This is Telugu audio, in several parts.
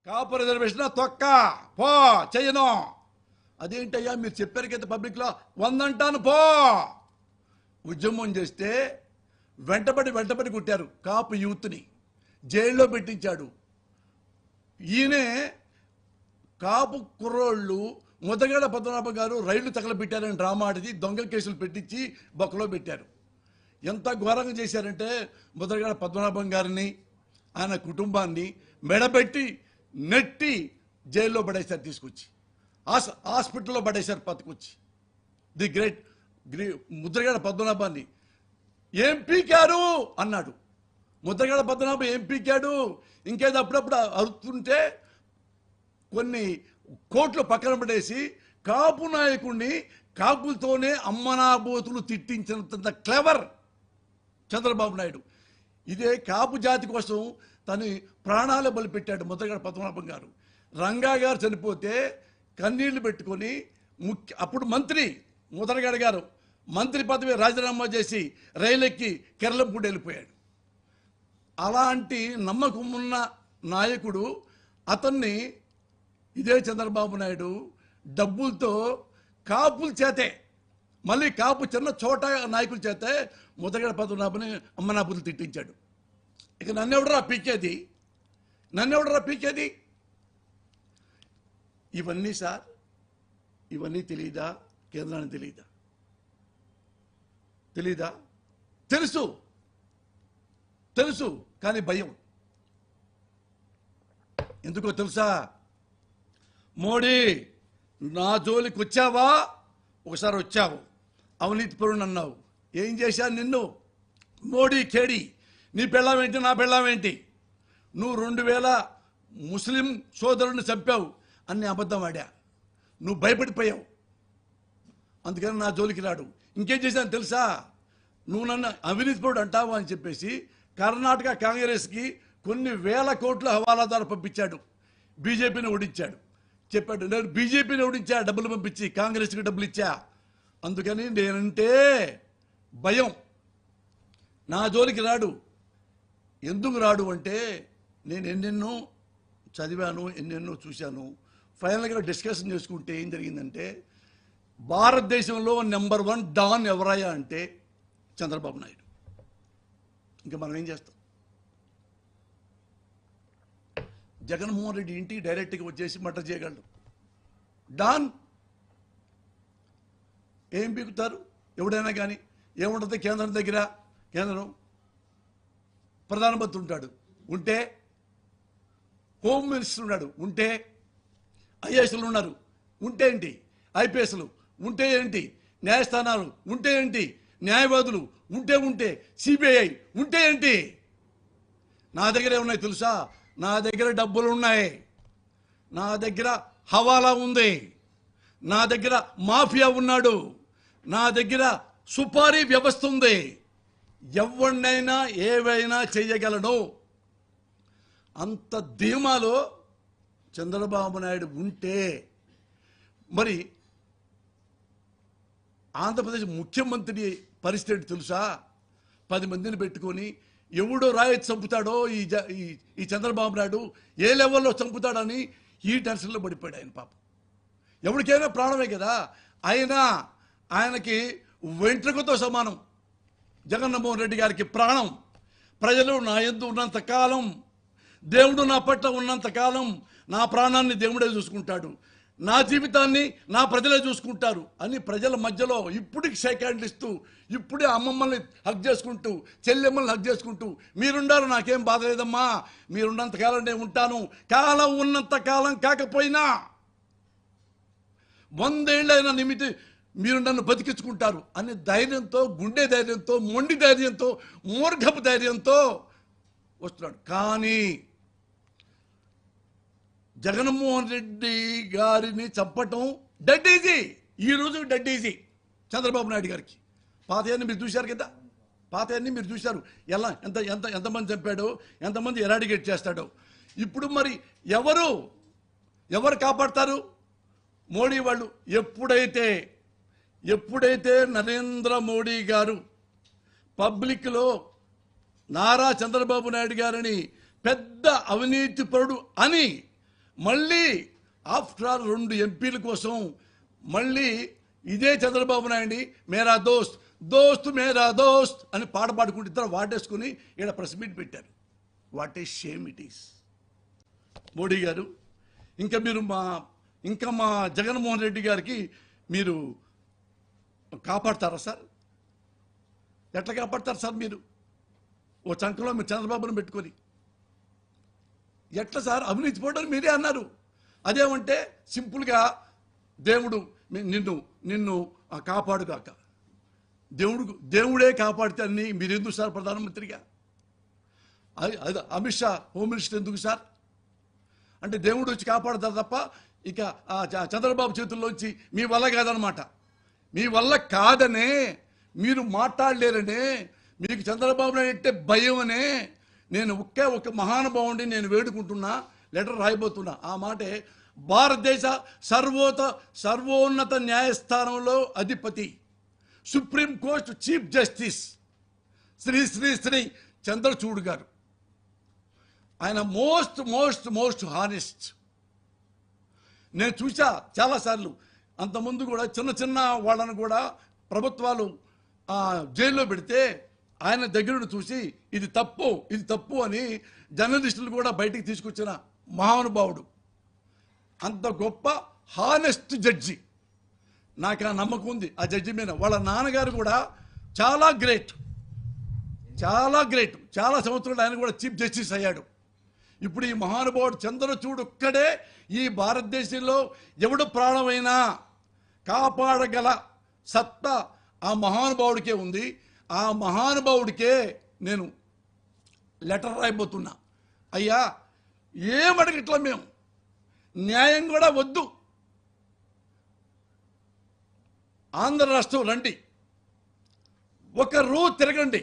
కాపు రిజర్వేషన్ తొక్క పో చెయ్యను. అదేంటయ్యా మీరు చెప్పారు కదా పబ్లిక్లో 100 అంటాను పో. ఉద్యమం చేస్తే వెంటబడి కొట్టారు కాపు యూత్ని, జైల్లో పెట్టించాడు. ఈయనే కాపు కుర్రోళ్ళు ముద్దగడ పద్మనాభం గారు రైళ్లు తగలబెట్టారని డ్రామా ఆడిది, దొంగ కేసులు పెట్టించి బొక్కలో పెట్టారు. ఎంత ఘోరంగా చేశారంటే ముద్దగడ పద్మనాభం గారిని ఆయన కుటుంబాన్ని మెడబెట్టి నెట్టి జైల్లో పడేశారు, తీసుకొచ్చి హాస్పిటల్లో పడేశారు పట్టుకొచ్చి. ది గ్రేట్ ముద్రగడ పద్మనాభాన్ని ఏం పీకారు అన్నాడు. ముద్రగడ పద్మనాభం ఏం పీకాడు, ఇంకేదో అప్పుడప్పుడు అరుతుంటే కొన్ని కోట్లు పక్కన పడేసి కాపు నాయకుడిని కాపులతోనే అమ్మనాబోతులు తిట్టించినంత క్లెవర్ చంద్రబాబు నాయుడు. ఇదే కాపు జాతి కోసం తన ప్రాణాలు బలిపెట్టాడు ముద్రగడ పద్మనాభం గారు. రంగా గారు చనిపోతే కన్నీళ్లు పెట్టుకొని అప్పుడు మంత్రి ముద్రగడ గారు మంత్రి పదవి రాజీనామా చేసి రైలెక్కి కేరళంపూడి వెళ్ళిపోయాడు. అలాంటి నమ్మకం ఉన్న నాయకుడు అతన్ని ఇదే చంద్రబాబు నాయుడు డబ్బులతో కాపుల చేతే, మళ్ళీ కాపు చిన్న చోట నాయకుల చేతే ముద్రగడ పద్మనాభని అమ్మనాబులు తిట్టించాడు. ఇక నన్నెవడరా పీకేది? ఇవన్నీ సార్, ఇవన్నీ తెలియదా? కేంద్రానికి తెలీదా? తెలుసు కానీ భయం. ఎందుకో తెలుసా? మోడీ నా జోలికి వచ్చావా? ఒకసారి వచ్చావు, అవినీతిపరుడు అన్నావు. ఏం చేశాను నిన్ను? మోడీ కేడి, నీ పెళ్ళామేంటి, నా పెళ్ళామేంటి? నువ్వు 2000 ముస్లిం సోదరుడిని చంపావు అన్ని అబద్ధం ఆడా, నువ్వు భయపడిపోయావు. అందుకని నా జోలికి రాడు. ఇంకేం చేశాను తెలుసా? నువ్వు నన్ను అవినీతిపరుడు అంటావు అని చెప్పేసి కర్ణాటక కాంగ్రెస్కి కొన్ని వేల కోట్ల హవాలాదారు పంపించాడు, బీజేపీని ఓడించాడు. చెప్పాడు నేను బీజేపీని ఓడించా, డబ్బులు పంపించి కాంగ్రెస్కి డబ్బులు ఇచ్చా. అందుకని నేనంటే భయం, నా జోలికి రాడు. ఎందుకు రాడు అంటే నేను ఎన్నెన్నో చదివాను, ఎన్నెన్నో చూశాను. ఫైనల్గా డిస్కషన్ చేసుకుంటే ఏం జరిగిందంటే భారతదేశంలో నెంబర్ 1 డాన్ ఎవరయ్యా అంటే చంద్రబాబు నాయుడు. ఇంకా మనం ఏం చేస్తాం? జగన్మోహన్ రెడ్డి ఇంటికి డైరెక్ట్గా వచ్చేసి మర్డర్ చేయగలడు. డాన్ ఏం పీకుతారు ఎవడైనా కానీ? ఏముంటుంది కేంద్రం దగ్గర? కేంద్రం ప్రధానమంత్రి ఉంటాడు, ఉంటే హోమ్ మినిస్టర్ ఉన్నాడు, ఉంటే ఐఏఎస్లు ఉన్నారు, ఉంటే ఏంటి? ఐపీఎస్లు ఉంటే ఏంటి? న్యాయస్థానాలు ఉంటే ఏంటి? న్యాయవాదులు ఉంటే సిబిఐ ఉంటే ఏంటి? నా దగ్గర ఏమున్నాయి తెలుసా? నా దగ్గర డబ్బులు ఉన్నాయి, నా దగ్గర హవాలా ఉంది, నా దగ్గర మాఫియా ఉన్నాడు, నా దగ్గర సుపారీ వ్యవస్థ ఉంది. ఎవరినైనా ఏవైనా చేయగలను. అంత ధీమాలో చంద్రబాబు నాయుడు ఉంటే మరి ఆంధ్రప్రదేశ్ ముఖ్యమంత్రి పరిస్థితి తెలుసా? 10 మందిని పెట్టుకొని ఎవడో రాయొచ్చి చంపుతాడో ఈ చంద్రబాబు నాయుడు ఏ లెవెల్లో చంపుతాడని ఈ టెన్షన్లో పడిపోయాడు ఆయన. పాపం ఎవరికైనా ప్రాణమే కదా. ఆయనకి వెంట్రుకతో సమానం జగన్మోహన్ రెడ్డి గారికి ప్రాణం. ప్రజలు నా యందు ఉన్నంత కాలం, దేవుడు నా పట్ల ఉన్నంత కాలం నా ప్రాణాన్ని దేవుడే చూసుకుంటాడు, నా జీవితాన్ని నా ప్రజలే చూసుకుంటారు అని ప్రజల మధ్యలో ఇప్పటికి షేక్ హ్యాండ్లు ఇస్తూ, ఇప్పుడే అమ్మమ్మల్ని హక్ చేసుకుంటూ, చెల్లెమ్మల్ని హక్ చేసుకుంటూ, మీరుండారు నాకేం బాధ లేదమ్మా, మీరున్నంత కాలం నేను ఉంటాను, కాలం ఉన్నంత కాలం కాకపోయినా 100 ఏళ్ళైనా నిమితి మీరు నన్ను బతికించుకుంటారు అనే ధైర్యంతో, గుండె ధైర్యంతో, మొండి ధైర్యంతో, మూర్ఖపు ధైర్యంతో వస్తున్నాడు. కానీ జగన్మోహన్ రెడ్డి గారిని చంపటం డెడ్ ఈజీ. ఈరోజు డెడ్ ఈజీ చంద్రబాబు నాయుడు గారికి. పాతయన్ని మీరు చూశారు కదా, పాతయన్ని మీరు చూశారు. ఎలా ఎంతమంది చంపాడో, ఎంతమంది ఎరాడికేట్ చేస్తాడో. ఇప్పుడు మరి ఎవరు కాపాడతారు? మోడీ వాళ్ళు. ఎప్పుడైతే నరేంద్ర మోడీ గారు పబ్లిక్లో నారా చంద్రబాబు నాయుడు గారిని పెద్ద అవినీతిపరుడు అని మళ్ళీ ఆఫ్టర్ ఆల్ 2 ఎంపీల కోసం మళ్ళీ ఇదే చంద్రబాబు నాయుడు మేరా దోస్త్ దోస్త్ మేరా దోస్త్ అని పాట పాడుకుంటూ ఇద్దరు వాటేసుకుని ఇక్కడ ప్రెస్ మీట్ పెట్టారు. What a shame it is. Modi గారు ఇంకా మా జగన్మోహన్ రెడ్డి గారికి మీరు కాపాడతారా సార్? ఎట్లా కాపాడతారు సార్? మీరు ఓ చంకలో మీరు చంద్రబాబును పెట్టుకొని ఎట్లా సార్? అవినీతి పోవడం మీరే అన్నారు. అదేమంటే సింపుల్గా దేవుడు నిన్ను కాపాడుగాక, దేవుడే కాపాడితే అన్ని మీరు ఎందుకు సార్ ప్రధానమంత్రిగా? అది అమిత్ షా హోమ్ మినిస్టర్ ఎందుకు సార్? అంటే దేవుడు వచ్చి కాపాడతారు తప్ప ఇక చంద్రబాబు చేతుల్లోంచి మీ వల్ల కాదనమాట. మీ వల్ల కాదనే మీరు మాట్లాడలేరనే, మీకు చంద్రబాబు నాయుడు అంటే భయం అనే నేను ఒక మహానుభావుడిని నేను వేడుకుంటున్నా, లెటర్ రాయబోతున్నా. ఆ మాటే భారతదేశ సర్వోన్నత న్యాయస్థానంలో అధిపతి, సుప్రీంకోర్టు చీఫ్ జస్టిస్ శ్రీ శ్రీ శ్రీ చంద్రచూడ్ గారు. ఆయన మోస్ట్ మోస్ట్ మోస్ట్ హానెస్ట్. నేను చూసా చాలాసార్లు. అంతకుముందు కూడా చిన్న వాళ్ళను కూడా ప్రభుత్వాలు జైల్లో పెడితే ఆయన దగ్గర చూసి ఇది తప్పు అని జర్నలిస్టులు కూడా బయటికి తీసుకొచ్చిన మహానుభావుడు. అంత గొప్ప హానెస్ట్ జడ్జి. నాకు ఆ నమ్మకం ఉంది ఆ జడ్జి మీద. వాళ్ళ నాన్నగారు కూడా చాలా గ్రేట్. చాలా సంవత్సరాలు ఆయన కూడా చీఫ్ జస్టిస్ అయ్యాడు. ఇప్పుడు ఈ మహానుభావుడు చంద్రచూడ్ ఒక్కడే ఈ భారతదేశంలో ఎవడు ప్రాణమైనా కాపాడగల సత్తా ఆ మహానుభావుడికే ఉంది. ఆ మహానుభావుడికే నేను లెటర్ రాయబోతున్నా. అయ్యా ఏమడగట్లా మేము, న్యాయం కూడా వద్దు, ఆంధ్ర రాష్ట్రం రండి, ఒక తిరగండి.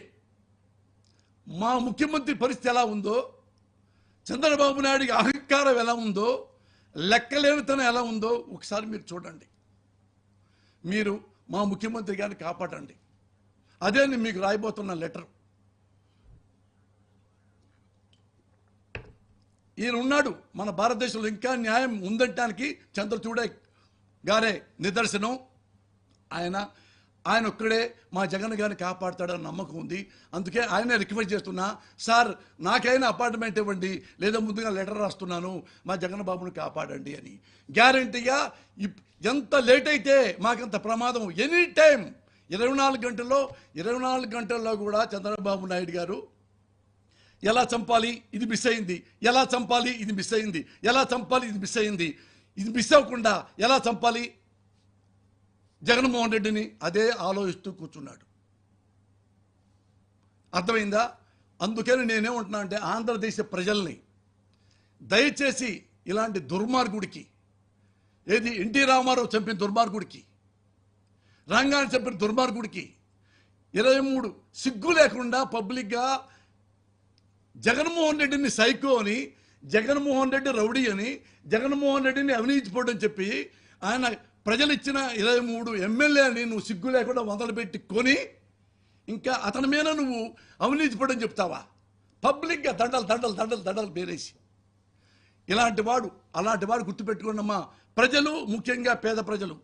మా ముఖ్యమంత్రి పరిస్థితి ఎలా ఉందో, చంద్రబాబు నాయుడికి అహంకారం ఎలా ఉందో, లెక్కలేనితనం ఎలా ఉందో ఒకసారి మీరు చూడండి. మీరు మా ముఖ్యమంత్రి గారిని కాపాడండి. అదే నేను మీకు రాయబోతున్న లెటర్. ఈయన ఉన్నాడు మన భారతదేశంలో, ఇంకా న్యాయం ఉందంటానికి చంద్రచూడ్ గారే నిదర్శనం. ఆయన ఒక్కడే మా జగన్ గారిని కాపాడుతాడని నమ్మకం ఉంది. అందుకే ఆయనే రిక్వెస్ట్ చేస్తున్నా, సార్ నాకైనా అపార్ట్మెంట్ ఇవ్వండి, లేదా ముందుగా లెటర్ రాస్తున్నాను, మా జగన్ బాబుని కాపాడండి అని. గ్యారంటీగా ఎంత లేట్ అయితే మాకంత ప్రమాదం. ఎనీ టైం 24 గంటల్లో కూడా చంద్రబాబు నాయుడు గారు ఎలా చంపాలి, ఇది మిస్ అయింది, ఎలా చంపాలి, ఇది మిస్ అయింది, ఎలా చంపాలి, ఇది మిస్ అయింది, ఇది మిస్ అవ్వకుండా ఎలా చంపాలి జగన్మోహన్ రెడ్డిని అదే ఆలోచిస్తూ కూర్చున్నాడు. అర్థమైందా? అందుకని నేనేమంటున్నా అంటే ఆంధ్రదేశ ప్రజల్ని దయచేసి ఇలాంటి దుర్మార్గుడికి, ఏది ఎన్టీ రామారావు చంపిన దుర్మార్గుడికి, రంగాన్ని చంపిన దుర్మార్గుడికి 23 సిగ్గు లేకుండా పబ్లిక్గా జగన్మోహన్ రెడ్డిని సైకో అని, జగన్మోహన్ రెడ్డి రౌడీ అని, జగన్మోహన్ రెడ్డిని అవినీతిపోవడం చెప్పి ఆయన ప్రజలు ఇచ్చిన 23 ఎమ్మెల్యేని నువ్వు సిగ్గు లేకుండా మొదలుపెట్టి కొని ఇంకా అతని మీద నువ్వు అవినీతిపోవడం చెప్తావా? పబ్లిక్గా దండలు పేరేసి. అలాంటి వాడు గుర్తుపెట్టుకున్నమ్మా ప్రజలు, ముఖ్యంగా పేద ప్రజలు.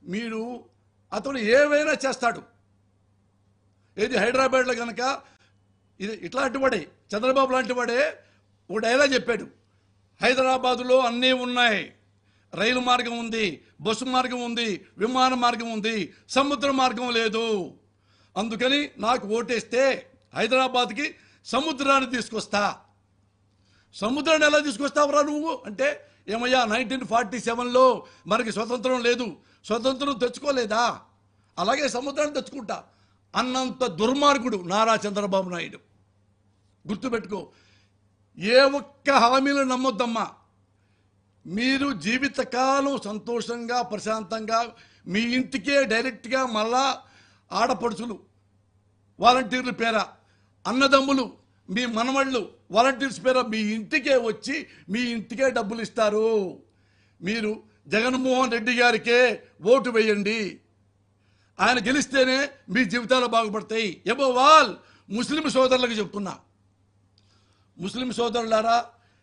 మీరు అతను ఏవైనా చేస్తాడు. ఏది హైదరాబాద్లో కనుక ఇది ఇట్లాంటి వాడే, చంద్రబాబు లాంటి వాడే ఒక డైలాగ్ చెప్పాడు, హైదరాబాదులో అన్నీ ఉన్నాయి, రైలు మార్గం ఉంది, బస్సు మార్గం ఉంది, విమాన మార్గం ఉంది, సముద్ర మార్గం లేదు. అందుకని నాకు ఓటేస్తే హైదరాబాద్కి సముద్రాన్ని తీసుకొస్తా. సముద్రాన్ని ఎలా తీసుకొస్తావురా నువ్వు అంటే, ఏమయ్యా 1947లో మనకి స్వతంత్రం లేదు, స్వతంత్రం తెచ్చుకోలేదా, అలాగే సముద్రాన్ని తెచ్చుకుంటా అన్నంత దుర్మార్గుడు నారా చంద్రబాబు నాయుడు. గుర్తుపెట్టుకో, ఏ ఒక్క హామీలు నమ్మొద్దమ్మా. మీరు జీవితకాలం సంతోషంగా ప్రశాంతంగా మీ ఇంటికే డైరెక్ట్గా మళ్ళా ఆడపడుచులు వాలంటీర్ల పేర, అన్నదమ్ములు మీ మనవళ్ళు వాలంటీర్స్ పేర మీ ఇంటికే వచ్చి మీ ఇంటికే డబ్బులు ఇస్తారు. మీరు జగన్మోహన్ రెడ్డి గారికే ఓటు వేయండి. ఆయన గెలిస్తేనే మీ జీవితాలు బాగుపడతాయి. ఎబోవ్ ఆల్ ముస్లిం సోదరులకు చెప్తున్నా, ముస్లిం సోదరులారా,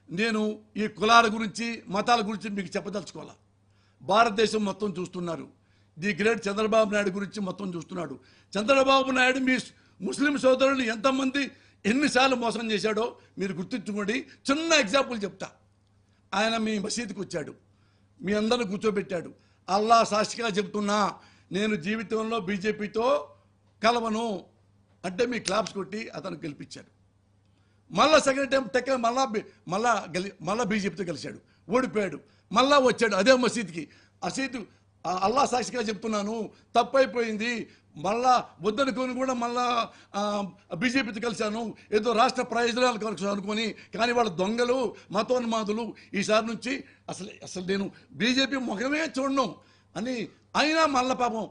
నేను ఈ కులాల గురించి మతాల గురించి మీకు చెప్పదలుచుకోవాలా. భారతదేశం మొత్తం చూస్తున్నారు. ది గ్రేట్ చంద్రబాబు నాయుడు గురించి మొత్తం చూస్తున్నాడు. చంద్రబాబు నాయుడు మీ ముస్లిం సోదరులు ఎంతమంది ఎన్నిసార్లు మోసం చేశాడో మీరు గుర్తుంచుకోండి. చిన్న ఎగ్జాంపుల్ చెప్తా. ఆయన మీ మసీదుకి వచ్చాడు, మీ అందరిని కూర్చోబెట్టాడు. అల్లా సాక్షిగా చెప్తున్నా, నేను జీవితంలో బీజేపీతో కలవను అంటే మీ క్లాప్స్ కొట్టి అతను గెలిపించాడు. మళ్ళా సెకండ్ టైం మళ్ళా బీజేపీతో కలిశాడు, ఓడిపోయాడు. మళ్ళా వచ్చాడు అదే మసీద్కి. మసీదు అల్లా సాక్షిగా చెప్తున్నాను, తప్పైపోయింది, మళ్ళా వద్దనుకొని కూడా మళ్ళా బీజేపీతో కలిశాను, ఏదో రాష్ట్ర ప్రయోజనాలు కలిసి అనుకొని. కానీ వాళ్ళ దొంగలు, మతోన్మాదులు. ఈసారి నుంచి అసలు నేను బీజేపీ ముఖమే చూడను అని అయినా మళ్ళా పాపం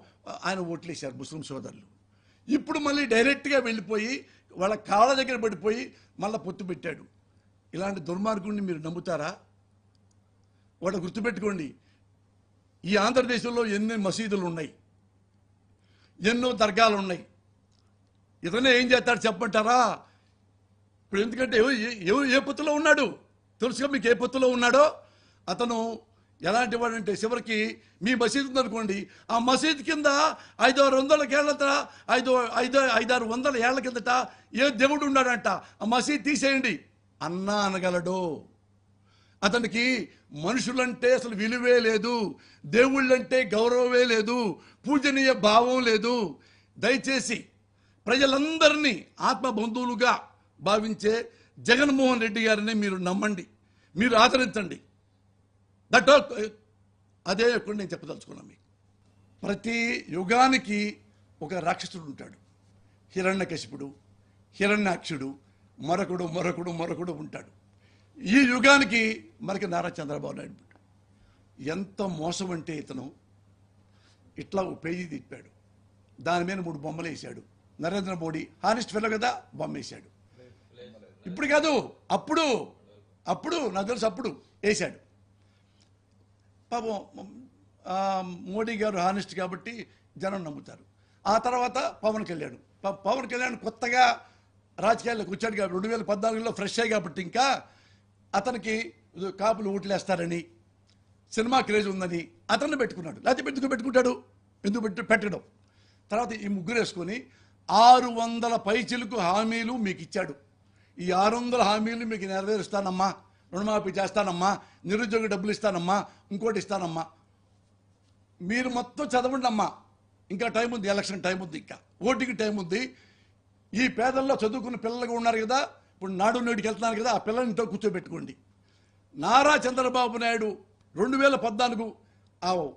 ఆయన ఓట్లేశారు ముస్లిం సోదరులు. ఇప్పుడు మళ్ళీ డైరెక్ట్గా వెళ్ళిపోయి వాళ్ళ కాళ్ళ దగ్గర పడిపోయి మళ్ళీ పొత్తు పెట్టాడు. ఇలాంటి దుర్మార్గుడిని మీరు నమ్ముతారా? వాడు గుర్తుపెట్టుకోండి, ఈ ఆంధ్రదేశంలో ఎన్ని మసీదులు ఉన్నాయి, ఎన్నో దర్గాలు ఉన్నాయి. ఇతనే ఏం చేస్తాడు చెప్పంటారా? ఇప్పుడు ఎందుకంటే ఏ పొత్తులో ఉన్నాడు తెలుసుగా మీకు. ఏ పొత్తులో ఉన్నాడో అతను ఎలాంటి వాడంటే, చివరికి మీ మసీదు ఉందనుకోండి, ఆ మసీదు కింద 500 ఏళ్ల కిందట ఏ దేవుడు ఉన్నాడంట, ఆ మసీదు తీసేయండి అన్నా అనగలడు. అతనికి మనుషులంటే అసలు విలువే లేదు, దేవుళ్ళంటే గౌరవమే లేదు, పూజనీయ భావం లేదు. దయచేసి ప్రజలందరినీ ఆత్మబంధువులుగా భావించే జగన్మోహన్ రెడ్డి గారిని మీరు నమ్మండి, మీరు ఆదరించండి. అదే ఎప్పుడు నేను చెప్పదలుచుకున్నాను మీకు. ప్రతి యుగానికి ఒక రాక్షసుడు ఉంటాడు. హిరణ్యకశిపుడు, హిరణ్యాక్షుడు, మరొకడు ఉంటాడు. ఈ యుగానికి మనకి నారా చంద్రబాబు నాయుడు. ఎంత మోసం అంటే ఇతను ఇట్లా ఒక పేజీ తిప్పాడు, దాని మీద 3 బొమ్మలు వేసాడు. నరేంద్ర మోడీ హానెస్ట్ ఫెలో కదా, బొమ్మ వేసాడు. ఇప్పుడు కాదు, అప్పుడు నాకు తెలుసు అప్పుడు వేశాడు. పాపం మోడీ గారు హానెస్ట్ కాబట్టి జనం నమ్ముతారు. ఆ తర్వాత పవన్ కళ్యాణ్ కొత్తగా రాజకీయాల్లోకి వచ్చాడు కాబట్టి 2014లో ఫ్రెష్ అయ్యి కాబట్టి ఇంకా అతనికి కాపులు ఓట్లేస్తారని, సినిమా క్రేజ్ ఉందని అతన్ని పెట్టుకున్నాడు. లేకపోతే పెట్టుకుంటాడు, ఎందుకు పెట్టడం. తర్వాత ఈ ముగ్గురు వేసుకొని 600 పైచిలకు హామీలు మీకు ఇచ్చాడు. ఈ 600 హామీలు మీకు నెరవేరుస్తానమ్మా, రుణమాఫీ చేస్తానమ్మా, నిరుద్యోగ డబ్బులు ఇస్తానమ్మా, ఇంకోటి ఇస్తానమ్మా, మీరు మొత్తం చదవండి అమ్మా, ఇంకా టైం ఉంది, ఎలక్షన్ టైం ఉంది, ఇంకా ఓటింగ్ టైం ఉంది. ఈ పేదల్లో చదువుకున్న పిల్లలుగా ఉన్నారు కదా, ఇప్పుడు నాడు నేటికి వెళ్తున్నారు కదా, ఆ పిల్లల్ని ఇంట్లో కూర్చోబెట్టుకోండి. నారా చంద్రబాబు నాయుడు 2014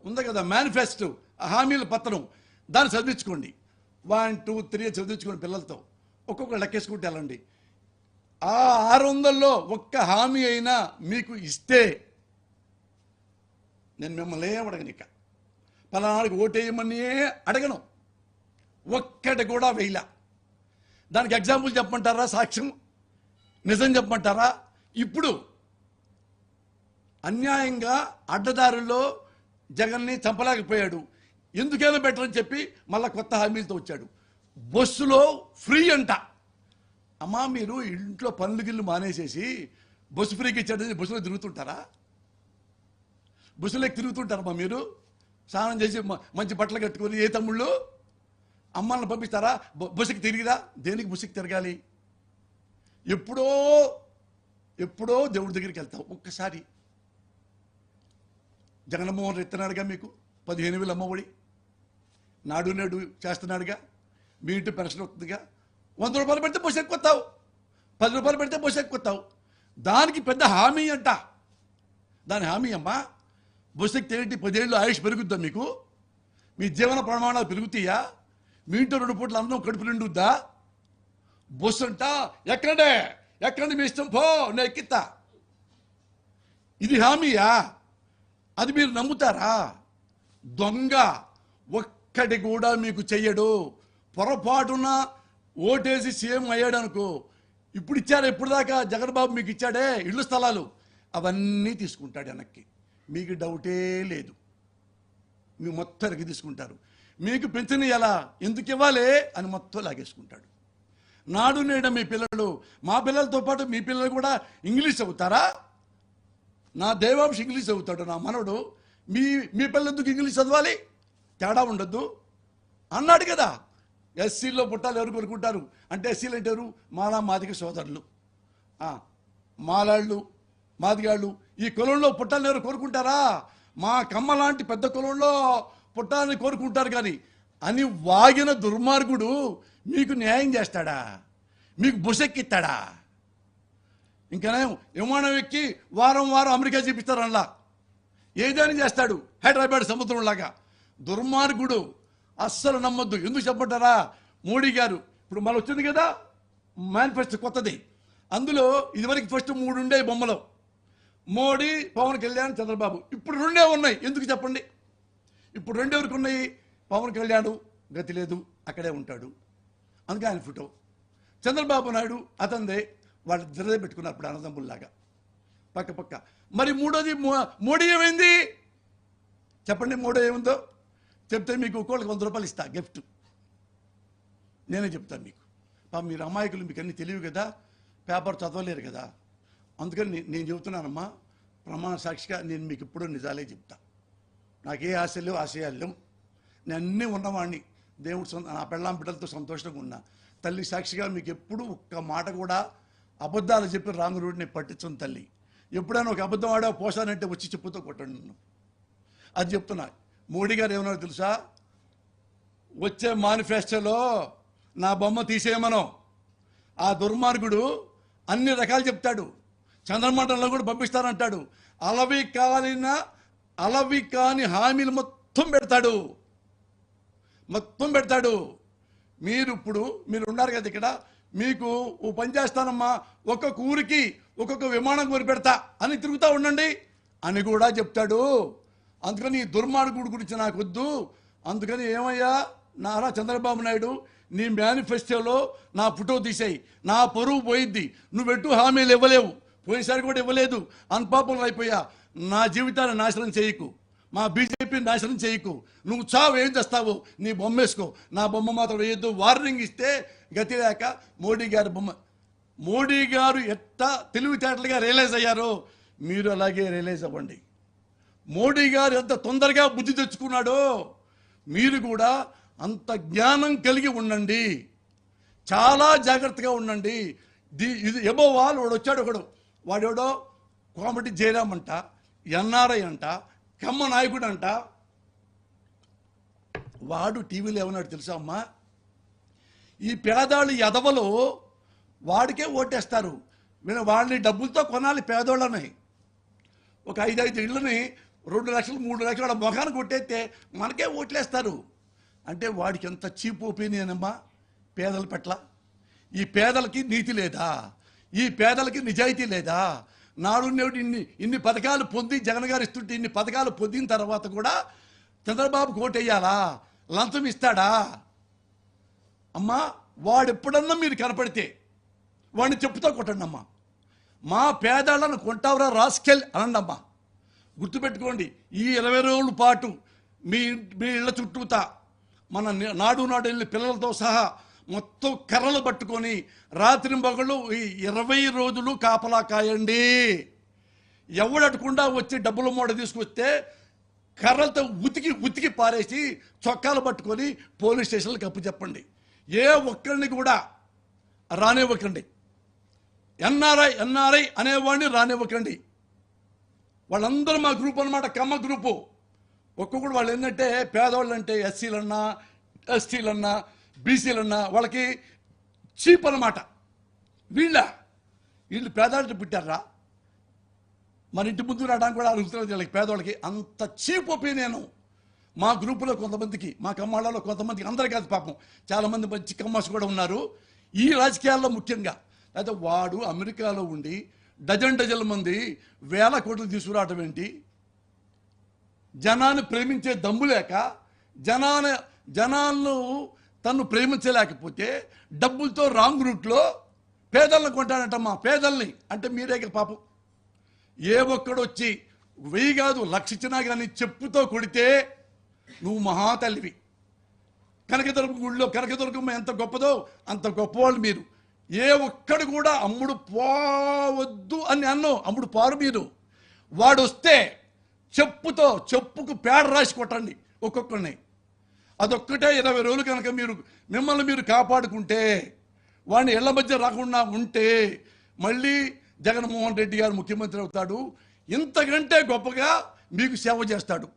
ఉంది కదా మేనిఫెస్టో, ఆ హామీల పత్రం, దాన్ని చదివించుకోండి. 1, 2, 3 చదివించుకోండి పిల్లలతో. ఒక్కొక్క లెక్కేసుకుంటే వెళ్ళండి. ఆ 600లో ఒక్క హామీ అయినా మీకు ఇస్తే నేను మిమ్మల్ని అడగను, ఇక పలానాడికి ఓటేయమని అడగను. ఒక్కటి కూడా వేయలా. దానికి ఎగ్జాంపుల్ చెప్పమంటారా? సాక్ష్యం నిజం చెప్పమంటారా? ఇప్పుడు అన్యాయంగా అడ్డదారుల్లో జగన్ని చంపలేకపోయాడు, ఎందుకైనా బెటర్ అని చెప్పి మళ్ళీ కొత్త హామీలతో వచ్చాడు. బస్సులో ఫ్రీ అంట. అమ్మా, మీరు ఇంట్లో పనులు గిల్లు మానేసేసి బస్సు ఫ్రీకి ఇచ్చాడని బస్సులో తిరుగుతుంటారా? బస్సులోకి తిరుగుతుంటారమ్మా మీరు? స్నానం చేసి మంచి బట్టలు కట్టుకొని ఏ తమ్ముళ్ళు అమ్మాలను పంపిస్తారా? బస్సుకి తిరిగిరా? దేనికి బస్సుకి తిరగాలి? ఎప్పుడో దేవుడి దగ్గరికి వెళ్తావు. ఒక్కసారి జగన్మోహన్ ఇస్తున్నాడుగా మీకు 15,000 అమ్మఒడి, నాడు నేడు చేస్తున్నాడుగా, మీ ఇంటి పెన్షన్ వస్తుందిగా. 100 రూపాయలు పెడితే బస్సు ఎక్కుతావు, 10 రూపాయలు పెడితే బస్సు ఎక్కుతావు. దానికి పెద్ద హామీ అంట. దాని హామీ అమ్మా, బస్సు ఎక్కితే 10 ఏళ్ళు ఆయుష్ పెరుగుద్దా మీకు? మీ జీవన ప్రమాణాలు పెరుగుతాయా? మీ ఇంట్లో 2 పూట్ల అన్నం కడుపు నిండుద్దా? బస్సు అంట ఎక్కడండి మీ ఇష్టం పో, నేను ఎక్కిస్తా. ఇది హామీయా? అది మీరు నమ్ముతారా? దొంగ ఒక్కటి కూడా మీకు చెయ్యడు. పొరపాటున ఓటేసి సీఎం అయ్యాడు అనుకో, ఇప్పుడు ఇచ్చారు, ఎప్పుడు దాకా జగన్బాబు మీకు ఇచ్చాడే ఇళ్ళు స్థలాలు, అవన్నీ తీసుకుంటాడు వెనక్కి. మీకు డౌటే లేదు, మీ మొత్తం వెనక్కి తీసుకుంటారు. మీకు పెన్షన్ ఎలా, ఎందుకు ఇవ్వాలి అని మొత్తం లాగేసుకుంటాడు. నాడు నేడు మీ పిల్లలు, మా పిల్లలతో పాటు మీ పిల్లలు కూడా ఇంగ్లీష్ చదువుతారా? నా దేవాంశ ఇంగ్లీష్ చదువుతాడు, నా మనవడు మీ మీ పిల్లలు ఎందుకు ఇంగ్లీష్ చదవాలి, తేడా ఉండొద్దు అన్నాడు కదా. ఎస్సీల్లో పుట్టాలు ఎవరు కోరుకుంటారు అంటే, ఎస్సీలు అంటే ఎవరు, మాలా మాదిగ సోదరులు, మాలాళ్ళు మాదిగాళ్ళు. ఈ కులంలో పుట్టాలని ఎవరు కోరుకుంటారా? మా కమ్మ లాంటి పెద్ద కులంలో పుట్టాలని కోరుకుంటారు. కానీ అని వాగిన దుర్మార్గుడు మీకు న్యాయం చేస్తాడా? మీకు బుసెక్కిస్తాడా? ఇంకనే విమానం ఎక్కి వారం వారం అమెరికా చూపిస్తారు, అలా ఏదైనా చేస్తాడు, హైదరాబాద్ సముద్రంలాగా. దుర్మార్గుడు, అస్సలు నమ్మొద్దు. ఎందుకు చెప్పంటారా? మోడీ గారు ఇప్పుడు మళ్ళీ వచ్చింది కదా మేనిఫెస్టో కొత్తది, అందులో ఇదివరకు ఫస్ట్ 3 ఉండే బొమ్మలు, మోడీ, పవన్ కళ్యాణ్, చంద్రబాబు. ఇప్పుడు 2 ఉన్నాయి. ఎందుకు చెప్పండి? ఇప్పుడు 2 ఎవరికి ఉన్నాయి? పవన్ కళ్యాణ్ గతి లేదు, అక్కడే ఉంటాడు, అందుకే ఆయన ఫోటో. చంద్రబాబు నాయుడు అతందే, వాళ్ళు జరదే పెట్టుకున్నారు ఇప్పుడు అన్నదమ్ముల్లాగా పక్క పక్క. మరి మూడోది మోడీ ఏమైంది చెప్పండి? మోడీ ఏముందో చెప్తే మీకు ఒక్కోళ్ళకి 100 రూపాయలు ఇస్తా గిఫ్ట్. నేనే చెప్తాను మీకు. మీరు అమాయకులు, మీకు అన్నీ తెలియవు కదా, పేపర్ చదవలేరు కదా, అందుకని నేను చెబుతున్నానమ్మా. ప్రమాణ సాక్షిగా నేను మీకు ఎప్పుడూ నిజాలే చెప్తా. నాకే ఆశలు ఆశయాలు లేవు. నేను అన్నీ ఉన్నవాడిని, దేవుడు నా పెళ్ళాం బిడ్డలతో సంతోషంగా ఉన్నా. తల్లి సాక్షిగా మీకు ఎప్పుడు ఒక్క మాట కూడా అబద్ధాలు చెప్పి రాంగ్ రూట్ నేను పట్టించను తల్లి. ఎప్పుడైనా ఒక అబద్ధం ఆడా పోసానంటే వచ్చి చెప్పుతో కొట్టండి నన్ను. అది చెప్తున్నా. మోడీ గారు ఏమన్నారో తెలుసా? వచ్చే మేనిఫెస్టోలో నా బొమ్మ తీసేయమనో. ఆ దుర్మార్గుడు అన్ని రకాలు చెప్తాడు, చంద్రమండలంలో కూడా పంపిస్తానంటాడు. అలవి కాని హామీలు మొత్తం పెడతాడు. మీరు ఉన్నారు కదా ఇక్కడ, మీకు ఓ పని చేస్తానమ్మా, ఒక్కొక్క ఊరికి ఒక్కొక్క విమానం కొని పెడతా అని తిరుగుతూ ఉండండి అని కూడా చెప్తాడు. అందుకని ఈ దుర్మార్గుడి గురించి నాకు వద్దు. అందుకని ఏమయ్యా నారా చంద్రబాబు నాయుడు, నీ మేనిఫెస్టోలో నా ఫోటో తీసేయి, నా పరువు పోయిద్ది. నువ్వెట్టు హామీలు ఇవ్వలేవు, పోయినసారి కూడా ఇవ్వలేదు, అన్పాపులర్ అయిపోయా. నా జీవితాన్ని నాశనం చేయకు, మా బీజేపీని నాశనం చేయకు. నువ్వు చావు, ఏం చేస్తావు? నీ బొమ్మ వేసుకో, నా బొమ్మ మాత్రం వేయద్దు. వార్నింగ్ ఇస్తే గతి లేక మోడీ గారి బొమ్మ. మోడీ గారు ఎట్లా తెలివితేటలుగా రియలైజ్ అయ్యారో మీరు అలాగే రియలైజ్ అవ్వండి. మోడీ గారు ఎంత తొందరగా బుద్ధి తెచ్చుకున్నాడో మీరు కూడా అంత జ్ఞానం కలిగి ఉండండి, చాలా జాగ్రత్తగా ఉండండి. ఇది ఎబో వాళ్ళు వాడు వచ్చాడు, వాడెవడో కోమటి జయరామ్ అంట, ఎన్ఆర్ఐ అంట, కమ్మ నాయకుడు అంట. వాడు టీవీలో ఏమన్నాడు తెలుసా అమ్మా? ఈ పేదాళ్ళు ఎదవలు వాడికే ఓటేస్తారు, వాళ్ళని డబ్బులతో కొనాలి పేదోళ్ళని. ఒక 5 ఇళ్ళని 2 లక్షలు 3 లక్షలు వాళ్ళ మొఖాన్ని కొట్టేస్తే మనకే ఓట్లేస్తారు. అంటే వాడికి ఎంత చీప్ ఒపీనియన్ అమ్మా పేదల పట్ల. ఈ పేదలకి నీతి లేదా? ఈ పేదలకి నిజాయితీ లేదా? నాడు నేడు ఇన్ని పథకాలు పొంది జగన్ గారు ఇస్తుంటే ఇన్ని పథకాలు పొందిన తర్వాత కూడా చంద్రబాబు ఓటేయాలా? లంచం ఇస్తాడా? అమ్మా వాడు ఎప్పుడన్నా మీరు కనపడితే వాడిని చెప్పుతో కొట్టండి అమ్మా. మా పేదాళ్ళను కొంటావురా రాస్కెల్ అనండి అమ్మా. గుర్తుపెట్టుకోండి, ఈ 20 రోజుల పాటు మీ ఇళ్ళ చుట్టూతా మన నాడు వెళ్ళి పిల్లలతో సహా మొత్తం కర్రలు పట్టుకొని రాత్రి మగళ్ళు ఈ 20 రోజులు కాపలా కాయండి. ఎవడటకుండా వచ్చి డబ్బుల మూడ తీసుకొస్తే కర్రలతో ఉతికి పారేసి చొక్కాలు పట్టుకొని పోలీస్ స్టేషన్లకు అప్పు చెప్పండి. ఏ ఒక్కరిని కూడా రానివ్వకండి. ఎన్ఆర్ఐ అనేవాడిని రానివ్వకండి. వాళ్ళందరూ మా గ్రూప్ అనమాట, కమ్మ గ్రూపు. ఒక్కొక్కడు వాళ్ళు ఏంటంటే పేదవాళ్ళు అంటే ఎస్సీలన్నా ఎస్టీలన్నా బీసీలన్నా వాళ్ళకి చీప్ అనమాట. వీళ్ళు పేదవాళ్ళకి పుట్టారా? మన ఇంటి ముందు రావడానికి కూడా అడుగుతున్నారు వీళ్ళకి, పేదవాళ్ళకి అంత చీప్ ఒపీనియన్. మా గ్రూపులో కొంతమందికి, మా కమ్మాళ్ళలో కొంతమందికి, అందరు కాదు పాపం, చాలామంది మంచి కమ్మాస్ కూడా ఉన్నారు ఈ రాజకీయాల్లో ముఖ్యంగా. అయితే వాడు అమెరికాలో ఉండి డజన్ల మంది 1000 కోట్లు తీసుకురావటం ఏంటి? జనాన్ని ప్రేమించే దమ్ము లేక, జనాలను తను ప్రేమించలేకపోతే డబ్బులతో రాంగ్ రూట్లో పేదలను కొంటానంటమ్మా. పేదల్ని అంటే మీరే పాపం. ఏ ఒక్కడొచ్చి 1000 కాదు 1,00,000 ఇచ్చినా కానీ చెప్పుతో కొడితే నువ్వు మహాతల్లివి. కనకదుర్గం గుడిలో కనకదుర్గమ్మ ఎంత గొప్పదో అంత గొప్పవాళ్ళు మీరు. ఏ ఒక్కడు కూడా అమ్ముడు పోవద్దు అని అమ్మడు పారు మీరు. వాడు వస్తే చెప్పుకు పేడ రాసి కొట్టండి ఒక్కొక్కరిని. అదొక్కటే 20 రోజులు కనుక మిమ్మల్ని మీరు కాపాడుకుంటే, వాడిని ఇళ్ల మధ్య రాకుండా ఉంటే మళ్ళీ జగన్మోహన్ రెడ్డి గారు ముఖ్యమంత్రి అవుతాడు. ఇంతకంటే గొప్పగా మీకు సేవ చేస్తాడు.